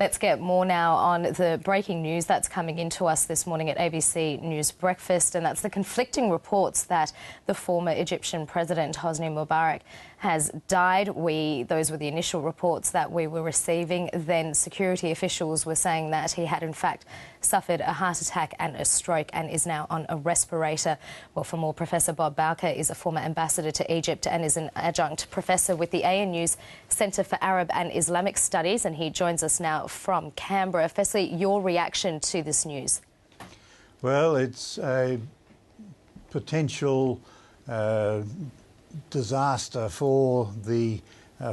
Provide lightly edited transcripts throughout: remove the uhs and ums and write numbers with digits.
Let's get more now on the breaking news that's coming into us this morning at ABC News Breakfast, and that's the conflicting reports that the former Egyptian President Hosni Mubarak has died. Those were the initial reports that we were receiving. Then security officials were saying that he had in fact suffered a heart attack and a stroke and is now on a respirator. Well, for more, Professor Bob Bowker is a former ambassador to Egypt and is an adjunct professor with the ANU's Centre for Arab and Islamic Studies, and he joins us now from Canberra. Firstly, your reaction to this news? Well, it's a potential disaster for the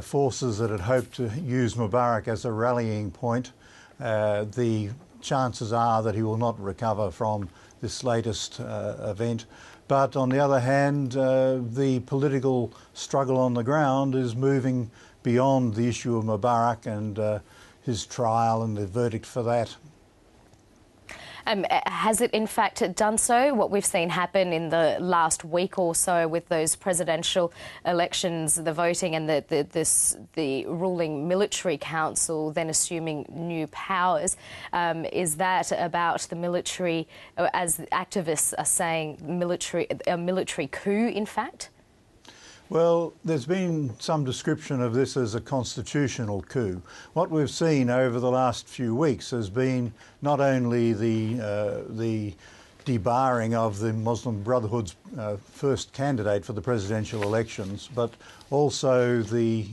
forces that had hoped to use Mubarak as a rallying point. The chances are that he will not recover from this latest event. But on the other hand, the political struggle on the ground is moving beyond the issue of Mubarak and his trial and the verdict for that. Has it in fact done so? What we've seen happen in the last week or so with those presidential elections, the voting and the ruling military council then assuming new powers, is that about the military, as activists are saying, a military coup in fact? Well, there's been some description of this as a constitutional coup. What we've seen over the last few weeks has been not only the debarring of the Muslim Brotherhood's first candidate for the presidential elections, but also the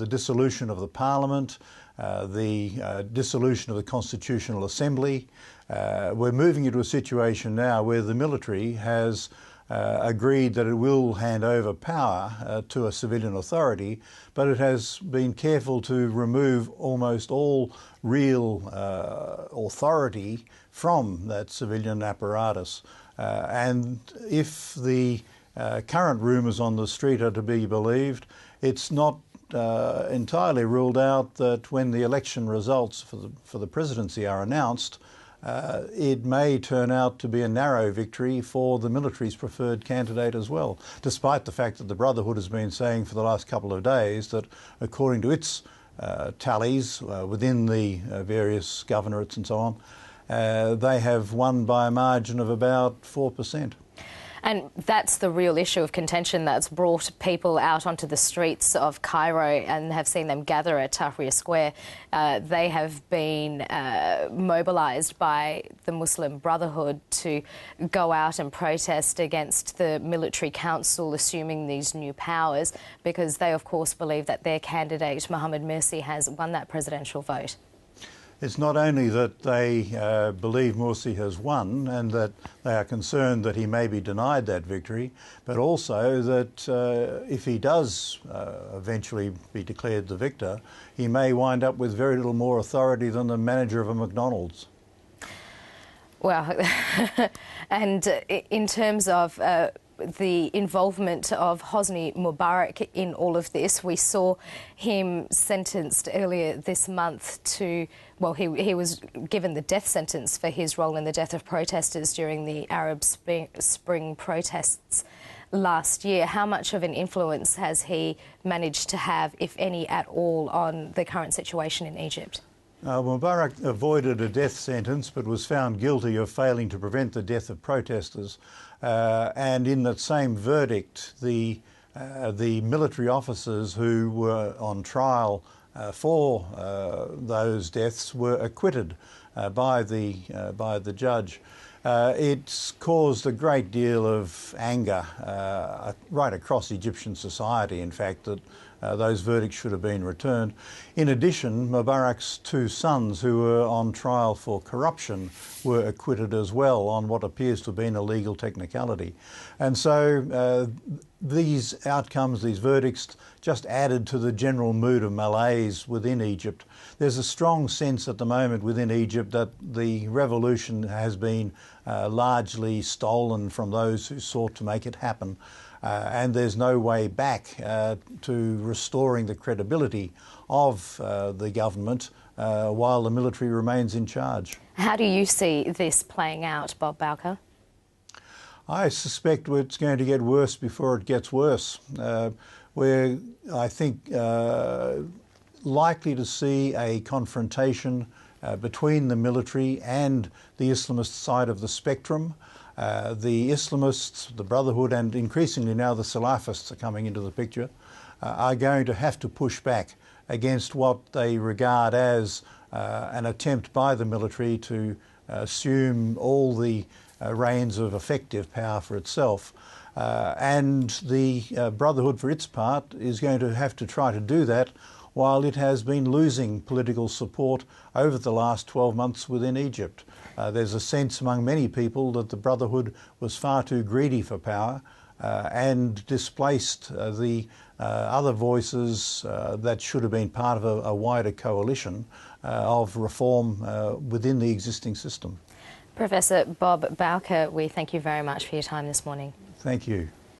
dissolution of the parliament, the dissolution of the Constitutional Assembly. We're moving into a situation now where the military has agreed that it will hand over power to a civilian authority, but it has been careful to remove almost all real authority from that civilian apparatus. And if the current rumours on the street are to be believed, it's not entirely ruled out that when the election results for the presidency are announced, it may turn out to be a narrow victory for the military's preferred candidate as well, despite the fact that the Brotherhood has been saying for the last couple of days that according to its tallies within the various governorates and so on, they have won by a margin of about 4%. And that's the real issue of contention that's brought people out onto the streets of Cairo and have seen them gather at Tahrir Square. They have been mobilised by the Muslim Brotherhood to go out and protest against the military council assuming these new powers, because they, of course, believe that their candidate, Mohamed Morsi, has won that presidential vote. It's not only that they believe Morsi has won and that they are concerned that he may be denied that victory, but also that if he does eventually be declared the victor, he may wind up with very little more authority than the manager of a McDonald's. Well, and in terms of the involvement of Hosni Mubarak in all of this, we saw him sentenced earlier this month to, well, he was given the death sentence for his role in the death of protesters during the Arab Spring protests last year. How much of an influence has he managed to have, if any at all, on the current situation in Egypt? Mubarak avoided a death sentence but was found guilty of failing to prevent the death of protesters. And in that same verdict, the military officers who were on trial for those deaths were acquitted by the judge. It's caused a great deal of anger right across Egyptian society, in fact, that those verdicts should have been returned. In addition, Mubarak's two sons, who were on trial for corruption, were acquitted as well on what appears to have been a legal technicality. And so these outcomes, these verdicts, just added to the general mood of malaise within Egypt. There's a strong sense at the moment within Egypt that the revolution has been largely stolen from those who sought to make it happen. And there's no way back to restoring the credibility of the government while the military remains in charge. How do you see this playing out, Bob Bowker? I suspect it's going to get worse before it gets worse. Where I think likely to see a confrontation between the military and the Islamist side of the spectrum. The Islamists, the Brotherhood, and increasingly now the Salafists are coming into the picture, are going to have to push back against what they regard as an attempt by the military to assume all the reins of effective power for itself. And the Brotherhood, for its part, is going to have to try to do that while it has been losing political support over the last 12 months within Egypt. There's a sense among many people that the Brotherhood was far too greedy for power and displaced the other voices that should have been part of a wider coalition of reform within the existing system. Professor Bob Bowker, we thank you very much for your time this morning. Thank you.